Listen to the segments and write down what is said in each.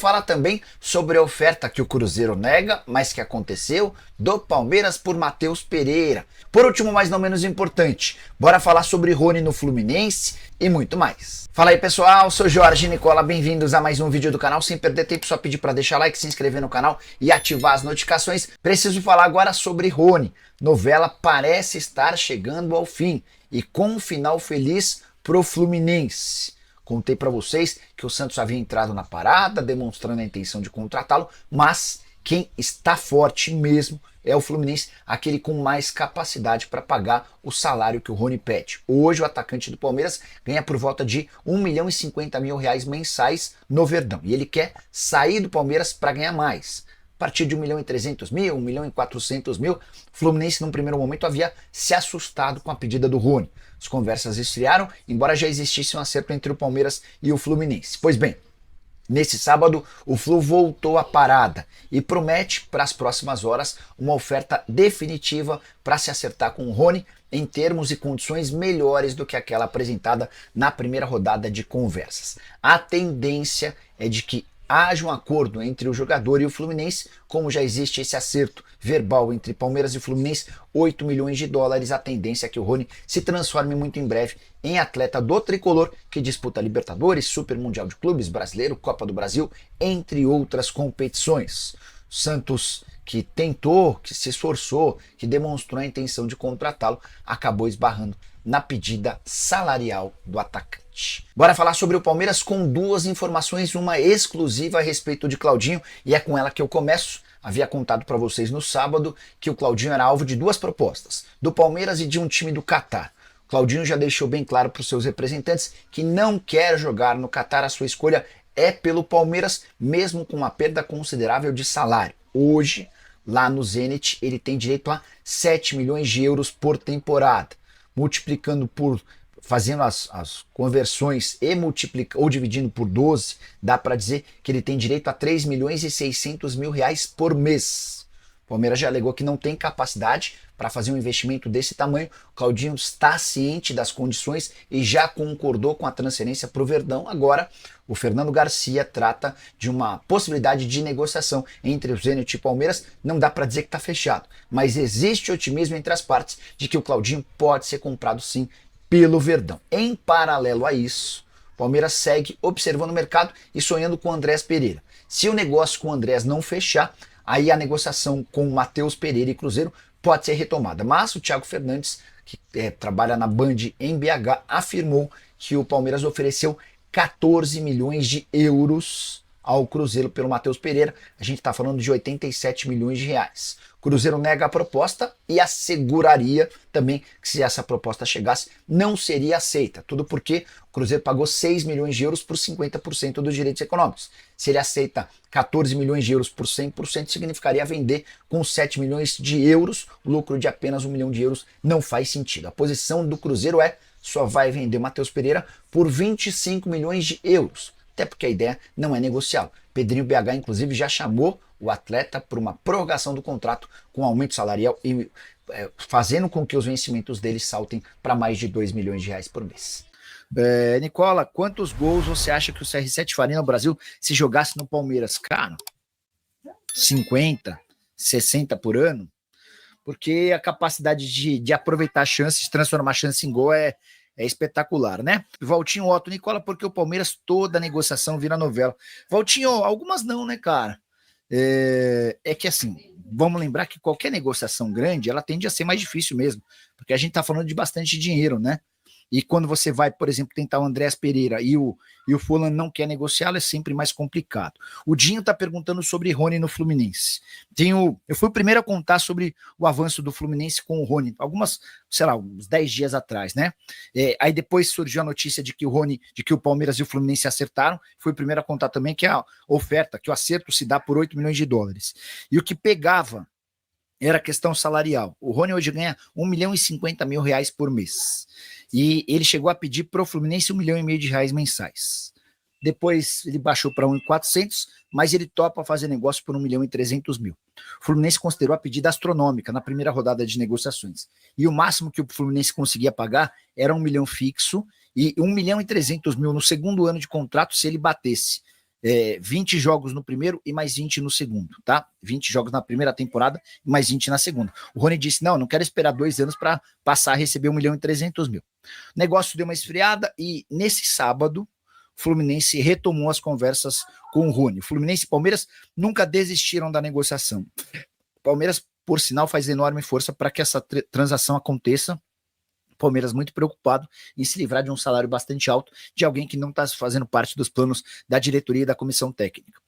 Fala também sobre a oferta que o Cruzeiro nega, mas que aconteceu, do Palmeiras por Matheus Pereira. Por último, mas não menos importante, bora falar sobre Rony no Fluminense e muito mais. Fala aí pessoal, sou Jorge Nicola, bem-vindos a mais um vídeo do canal. Sem perder tempo, só pedir para deixar like, se inscrever no canal e ativar as notificações. Preciso falar agora sobre Rony. Novela parece estar chegando ao fim e com um final feliz pro Fluminense. Contei para vocês que o Santos havia entrado na parada, demonstrando a intenção de contratá-lo, mas quem está forte mesmo é o Fluminense, aquele com mais capacidade para pagar o salário que o Rony pede. Hoje o atacante do Palmeiras ganha por volta de 1.050.000 reais mensais no Verdão, e ele quer sair do Palmeiras para ganhar mais. A partir de 1.300.000, 1.400.000, o Fluminense num primeiro momento havia se assustado com a pedida do Rony. As conversas esfriaram, embora já existisse um acerto entre o Palmeiras e o Fluminense. Pois bem, nesse sábado o Flu voltou à parada e promete para as próximas horas uma oferta definitiva para se acertar com o Rony em termos e condições melhores do que aquela apresentada na primeira rodada de conversas. A tendência é de que haja um acordo entre o jogador e o Fluminense, como já existe esse acerto verbal entre Palmeiras e Fluminense, 8 milhões de dólares, a tendência é que o Rony se transforme muito em breve em atleta do tricolor, que disputa Libertadores, Super Mundial de Clubes, Brasileiro, Copa do Brasil, entre outras competições. Santos, que tentou, que se esforçou, que demonstrou a intenção de contratá-lo, acabou esbarrando na pedida salarial do atacante. Bora falar sobre o Palmeiras com duas informações, uma exclusiva a respeito de Claudinho, e é com ela que eu começo. Havia contado para vocês no sábado que o Claudinho era alvo de duas propostas, do Palmeiras e de um time do Catar. Claudinho já deixou bem claro para os seus representantes que não quer jogar no Catar, a sua escolha é pelo Palmeiras, mesmo com uma perda considerável de salário. Hoje, lá no Zenit, ele tem direito a 7 milhões de euros por temporada. Multiplicando por, fazendo as conversões e ou dividindo por 12, dá para dizer que ele tem direito a 3 milhões e 600 mil reais por mês. O Palmeiras já alegou que não tem capacidade para fazer um investimento desse tamanho. O Claudinho está ciente das condições e já concordou com a transferência para o Verdão. Agora, o Fernando Garcia trata de uma possibilidade de negociação entre o Zenit e o Palmeiras. Não dá para dizer que está fechado, mas existe otimismo entre as partes de que o Claudinho pode ser comprado sim pelo Verdão. Em paralelo a isso, o Palmeiras segue observando o mercado e sonhando com o Andrés Pereira. Se o negócio com o Andrés não fechar, aí a negociação com o Matheus Pereira e Cruzeiro pode ser retomada. Mas o Thiago Fernandes, que trabalha na Band em BH, afirmou que o Palmeiras ofereceu 14 milhões de euros ao Cruzeiro pelo Matheus Pereira. A gente está falando de 87 milhões de reais. O Cruzeiro nega a proposta e asseguraria também que se essa proposta chegasse, não seria aceita. Tudo porque o Cruzeiro pagou 6 milhões de euros por 50% dos direitos econômicos. Se ele aceita 14 milhões de euros por 100%, significaria vender com 7 milhões de euros. O lucro de apenas 1 milhão de euros não faz sentido. A posição do Cruzeiro é só vai vender o Matheus Pereira por 25 milhões de euros. Até porque a ideia não é negociável. Pedrinho BH, inclusive, já chamou o atleta por uma prorrogação do contrato com aumento salarial e fazendo com que os vencimentos dele saltem para mais de 2 milhões de reais por mês. Nicola, quantos gols você acha que o CR7 faria no Brasil se jogasse no Palmeiras? Cara, 50, 60 por ano? Porque a capacidade de aproveitar chances, de transformar chance em gol é espetacular, né? Valtinho, Otto, Nicola, porque o Palmeiras toda a negociação vira novela. Valtinho, algumas não, né, cara? É que assim, vamos lembrar que qualquer negociação grande, ela tende a ser mais difícil mesmo, porque a gente tá falando de bastante dinheiro, né? E quando você vai, por exemplo, tentar o Andrés Pereira e o fulano não quer negociá-lo, é sempre mais complicado. O Dinho tá perguntando sobre Rony no Fluminense. Eu fui o primeiro a contar sobre o avanço do Fluminense com o Rony, uns 10 dias atrás, né? Aí depois surgiu a notícia de que o Palmeiras e o Fluminense acertaram. Fui o primeiro a contar também que a oferta, que o acerto se dá por 8 milhões de dólares. E o que pegava era a questão salarial. O Rony hoje ganha 1.050.000 reais por mês. E ele chegou a pedir para o Fluminense 1,5 milhão de reais mensais. Depois ele baixou para 1.400, mas ele topa fazer negócio por 1.300.000. O Fluminense considerou a pedida astronômica na primeira rodada de negociações. E o máximo que o Fluminense conseguia pagar era 1 milhão fixo e 1.300.000 no segundo ano de contrato se ele batesse 20 jogos no primeiro e mais 20 no segundo, tá? 20 jogos na primeira temporada e mais 20 na segunda. O Rony disse, não quero esperar 2 anos para passar a receber 1.300.000. O negócio deu uma esfriada e nesse sábado, o Fluminense retomou as conversas com o Rony. O Fluminense e Palmeiras nunca desistiram da negociação. O Palmeiras, por sinal, faz enorme força para que essa transação aconteça. Palmeiras muito preocupado em se livrar de um salário bastante alto de alguém que não está fazendo parte dos planos da diretoria e da comissão técnica.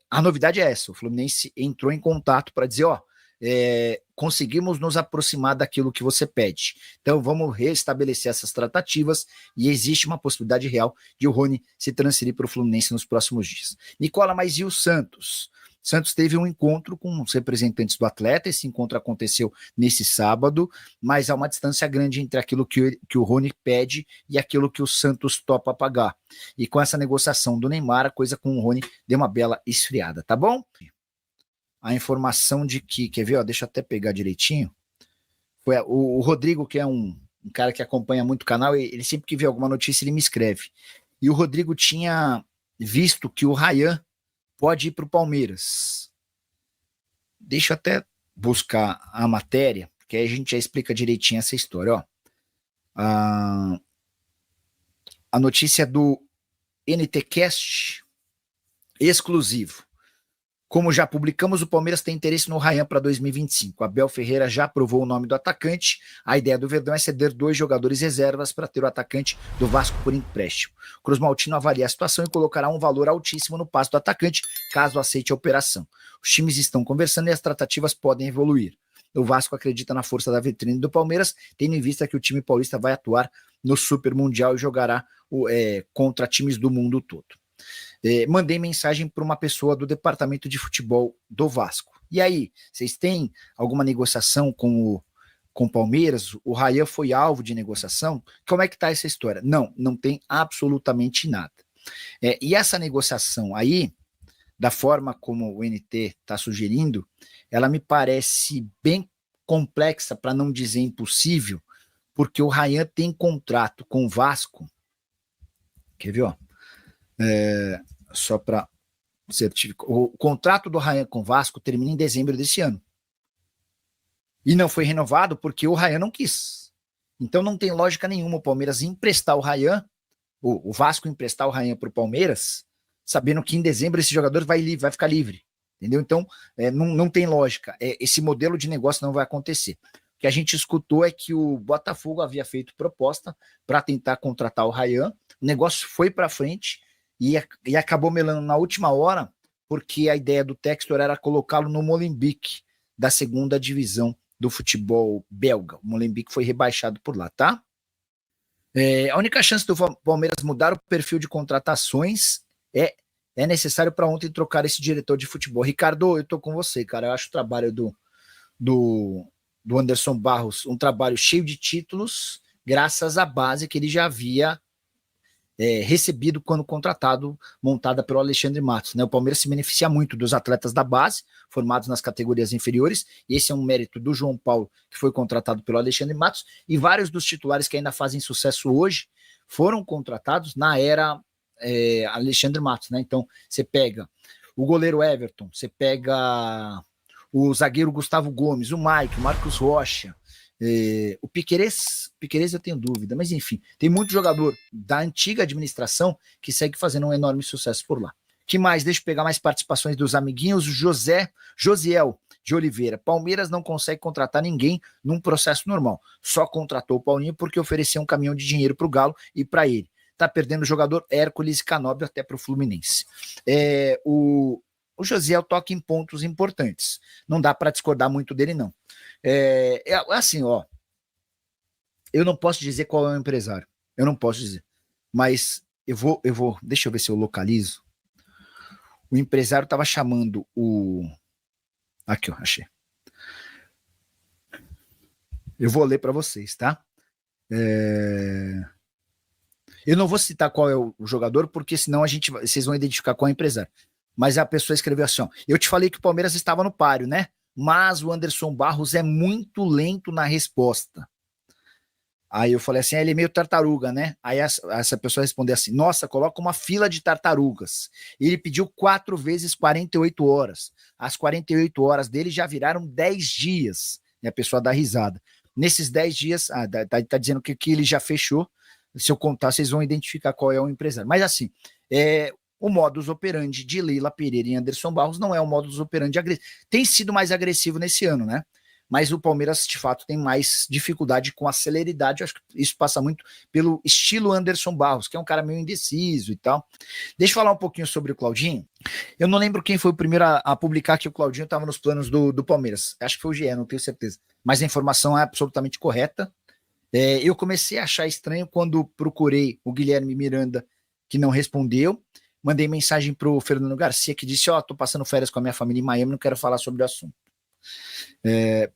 A novidade é essa, o Fluminense entrou em contato para dizer, conseguimos nos aproximar daquilo que você pede. Então vamos restabelecer essas tratativas e existe uma possibilidade real de o Rony se transferir para o Fluminense nos próximos dias. Nicola, mas e o Santos? Santos teve um encontro com os representantes do atleta, esse encontro aconteceu nesse sábado, mas há uma distância grande entre aquilo que o Rony pede e aquilo que o Santos topa pagar. E com essa negociação do Neymar, a coisa com o Rony deu uma bela esfriada, tá bom? A informação de que, quer ver, deixa eu até pegar direitinho, foi o Rodrigo, que é um cara que acompanha muito o canal, ele sempre que vê alguma notícia, ele me escreve. E o Rodrigo tinha visto que o Ryan pode ir para o Palmeiras. Deixa eu até buscar a matéria, porque aí a gente já explica direitinho essa história. Ó. A notícia do NTCast exclusivo. Como já publicamos, o Palmeiras tem interesse no Ryan para 2025. Abel Ferreira já aprovou o nome do atacante. A ideia do Verdão é ceder 2 jogadores reservas para ter o atacante do Vasco por empréstimo. Cruz Maltino avalia a situação e colocará um valor altíssimo no passe do atacante, caso aceite a operação. Os times estão conversando e as tratativas podem evoluir. O Vasco acredita na força da vitrine do Palmeiras, tendo em vista que o time paulista vai atuar no Super Mundial e jogará contra times do mundo todo. Mandei mensagem para uma pessoa do departamento de futebol do Vasco. E aí, vocês têm alguma negociação com o Palmeiras? O Ryan foi alvo de negociação? Como é que está essa história? Não tem absolutamente nada. E essa negociação aí, da forma como o NT está sugerindo, ela me parece bem complexa, para não dizer impossível, porque o Ryan tem contrato com o Vasco. Quer ver, ó? Só para certificar, o contrato do Ryan com o Vasco termina em dezembro desse ano. E não foi renovado porque o Ryan não quis. Então não tem lógica nenhuma o Palmeiras emprestar o Ryan, o Vasco emprestar o Ryan para o Palmeiras, sabendo que em dezembro esse jogador vai ficar livre. Entendeu? Então não tem lógica. Esse modelo de negócio não vai acontecer. O que a gente escutou é que o Botafogo havia feito proposta para tentar contratar o Ryan. O negócio foi para frente e acabou melando na última hora, porque a ideia do Textor era colocá-lo no Molenbeek, da segunda divisão do futebol belga. O Molenbeek foi rebaixado por lá, tá? A única chance do Palmeiras mudar o perfil de contratações é necessário para ontem trocar esse diretor de futebol. Ricardo, eu tô com você, cara. Eu acho o trabalho do Anderson Barros um trabalho cheio de títulos, graças à base que ele já havia recebido quando contratado, montada pelo Alexandre Matos. Né? O Palmeiras se beneficia muito dos atletas da base, formados nas categorias inferiores, e esse é um mérito do João Paulo, que foi contratado pelo Alexandre Matos, e vários dos titulares que ainda fazem sucesso hoje foram contratados na era Alexandre Matos. Né? Então, você pega o goleiro Everton, você pega o zagueiro Gustavo Gomes, o Mike, o Marcos Rocha, o Piquerez eu tenho dúvida, mas enfim, tem muito jogador da antiga administração que segue fazendo um enorme sucesso por lá. Que mais? Deixa eu pegar mais participações dos amiguinhos. Josiel de Oliveira. Palmeiras não consegue contratar ninguém num processo normal. Só contratou o Paulinho porque ofereceu um caminhão de dinheiro para o Galo e para ele. Tá perdendo o jogador Hércules e Canóbio até para o Fluminense. O Josiel toca em pontos importantes. Não dá para discordar muito dele, não. Assim, ó. Eu não posso dizer qual é o empresário. Eu não posso dizer. Mas eu vou. Deixa eu ver se eu localizo. O empresário estava chamando o. Aqui, ó, achei. Eu vou ler para vocês, tá? Eu não vou citar qual é o jogador, porque senão vocês vão identificar qual é o empresário. Mas a pessoa escreveu assim, ó, eu te falei que o Palmeiras estava no páreo, né? Mas o Anderson Barros é muito lento na resposta. Aí eu falei assim, ele é meio tartaruga, né? Aí essa pessoa respondeu assim, nossa, coloca uma fila de tartarugas. E ele pediu 4 vezes 48 horas. As 48 horas dele já viraram 10 dias. E a pessoa dá risada. Nesses 10 dias, tá dizendo que ele já fechou. Se eu contar, vocês vão identificar qual é o empresário. Mas assim, o modus operandi de Leila Pereira e Anderson Barros não é um modus operandi agressivo. Tem sido mais agressivo nesse ano, né? Mas o Palmeiras, de fato, tem mais dificuldade com a celeridade. Eu acho que isso passa muito pelo estilo Anderson Barros, que é um cara meio indeciso e tal. Deixa eu falar um pouquinho sobre o Claudinho. Eu não lembro quem foi o primeiro a publicar que o Claudinho estava nos planos do Palmeiras. Acho que foi o GE, não tenho certeza. Mas a informação é absolutamente correta. Eu comecei a achar estranho quando procurei o Guilherme Miranda, que não respondeu. Mandei mensagem para o Fernando Garcia, que disse, tô passando férias com a minha família em Miami, não quero falar sobre o assunto.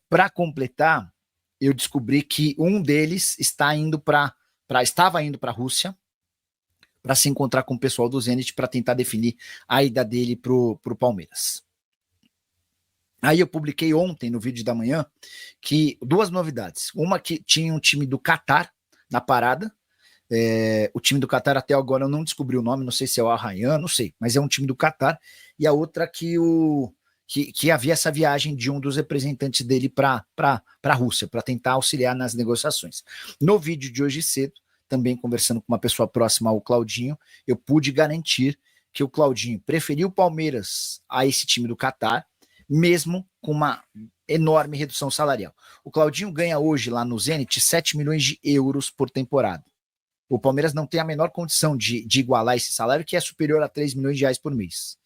Para completar, eu descobri que um deles estava indo para a Rússia para se encontrar com o pessoal do Zenit para tentar definir a ida dele para o Palmeiras. Aí eu publiquei ontem no vídeo da manhã que 2 novidades. Uma que tinha um time do Catar na parada. O time do Catar até agora eu não descobri o nome, não sei se é o Arrayan, não sei, mas é um time do Catar. E a outra que havia essa viagem de um dos representantes dele para a Rússia, para tentar auxiliar nas negociações. No vídeo de hoje cedo, também conversando com uma pessoa próxima ao Claudinho, eu pude garantir que o Claudinho preferiu o Palmeiras a esse time do Catar, mesmo com uma enorme redução salarial. O Claudinho ganha hoje lá no Zenit 7 milhões de euros por temporada. O Palmeiras não tem a menor condição de igualar esse salário, que é superior a 3 milhões de reais por mês.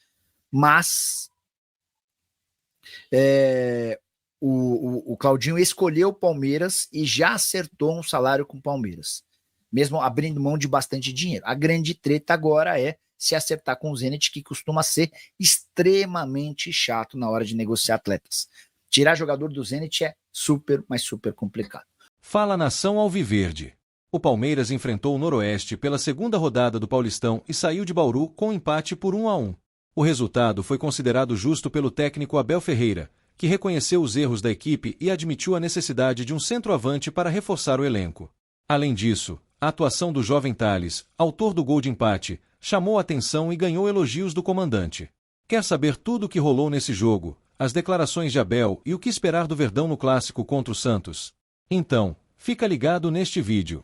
Mas o Claudinho escolheu o Palmeiras e já acertou um salário com o Palmeiras, mesmo abrindo mão de bastante dinheiro. A grande treta agora é se acertar com o Zenit, que costuma ser extremamente chato na hora de negociar atletas. Tirar jogador do Zenit é super, mas super complicado. Fala nação alviverde. O Palmeiras enfrentou o Noroeste pela segunda rodada do Paulistão e saiu de Bauru com empate por 1-1. O resultado foi considerado justo pelo técnico Abel Ferreira, que reconheceu os erros da equipe e admitiu a necessidade de um centroavante para reforçar o elenco. Além disso, a atuação do jovem Thales, autor do gol de empate, chamou a atenção e ganhou elogios do comandante. Quer saber tudo o que rolou nesse jogo, as declarações de Abel e o que esperar do Verdão no clássico contra o Santos? Então, fica ligado neste vídeo.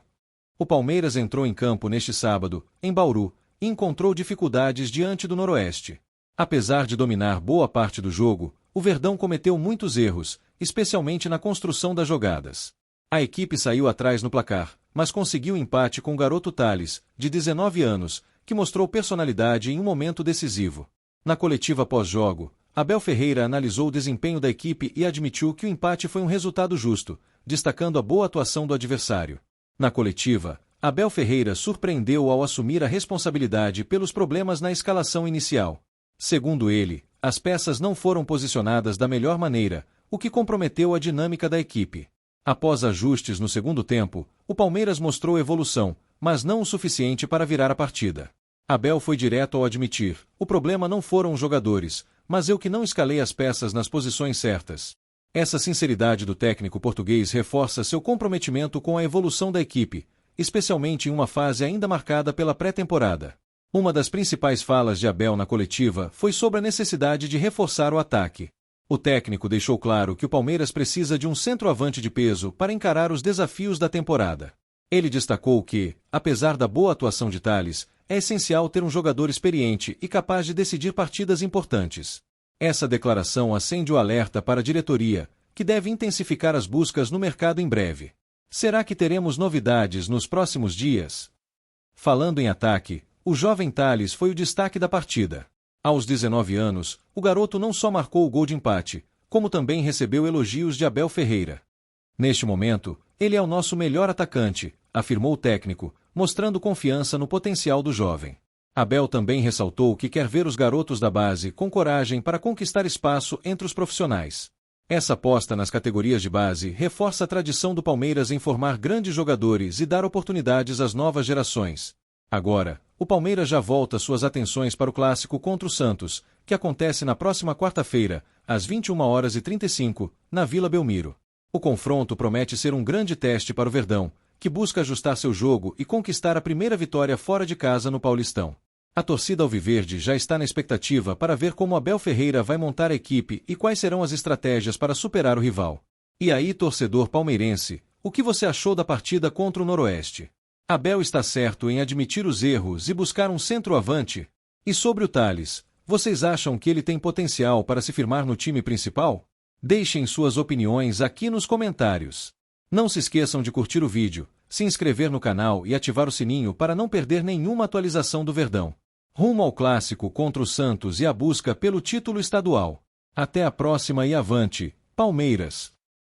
O Palmeiras entrou em campo neste sábado, em Bauru, e encontrou dificuldades diante do Noroeste. Apesar de dominar boa parte do jogo, o Verdão cometeu muitos erros, especialmente na construção das jogadas. A equipe saiu atrás no placar, mas conseguiu empate com o garoto Thales, de 19 anos, que mostrou personalidade em um momento decisivo. Na coletiva pós-jogo, Abel Ferreira analisou o desempenho da equipe e admitiu que o empate foi um resultado justo, destacando a boa atuação do adversário. Na coletiva, Abel Ferreira surpreendeu ao assumir a responsabilidade pelos problemas na escalação inicial. Segundo ele, as peças não foram posicionadas da melhor maneira, o que comprometeu a dinâmica da equipe. Após ajustes no segundo tempo, o Palmeiras mostrou evolução, mas não o suficiente para virar a partida. Abel foi direto ao admitir: o problema não foram os jogadores, mas eu que não escalei as peças nas posições certas. Essa sinceridade do técnico português reforça seu comprometimento com a evolução da equipe, especialmente em uma fase ainda marcada pela pré-temporada. Uma das principais falas de Abel na coletiva foi sobre a necessidade de reforçar o ataque. O técnico deixou claro que o Palmeiras precisa de um centroavante de peso para encarar os desafios da temporada. Ele destacou que, apesar da boa atuação de Thales, é essencial ter um jogador experiente e capaz de decidir partidas importantes. Essa declaração acende o alerta para a diretoria, que deve intensificar as buscas no mercado em breve. Será que teremos novidades nos próximos dias? Falando em ataque, o jovem Thales foi o destaque da partida. Aos 19 anos, o garoto não só marcou o gol de empate, como também recebeu elogios de Abel Ferreira. Neste momento, ele é o nosso melhor atacante, afirmou o técnico, mostrando confiança no potencial do jovem. Abel também ressaltou que quer ver os garotos da base com coragem para conquistar espaço entre os profissionais. Essa aposta nas categorias de base reforça a tradição do Palmeiras em formar grandes jogadores e dar oportunidades às novas gerações. Agora, o Palmeiras já volta suas atenções para o clássico contra o Santos, que acontece na próxima quarta-feira, às 21h35, na Vila Belmiro. O confronto promete ser um grande teste para o Verdão, que busca ajustar seu jogo e conquistar a primeira vitória fora de casa no Paulistão. A torcida alviverde já está na expectativa para ver como Abel Ferreira vai montar a equipe e quais serão as estratégias para superar o rival. E aí, torcedor palmeirense, o que você achou da partida contra o Noroeste? Abel está certo em admitir os erros e buscar um centroavante? E sobre o Tales, vocês acham que ele tem potencial para se firmar no time principal? Deixem suas opiniões aqui nos comentários. Não se esqueçam de curtir o vídeo, se inscrever no canal e ativar o sininho para não perder nenhuma atualização do Verdão. Rumo ao clássico contra o Santos e a busca pelo título estadual. Até a próxima e avante, Palmeiras!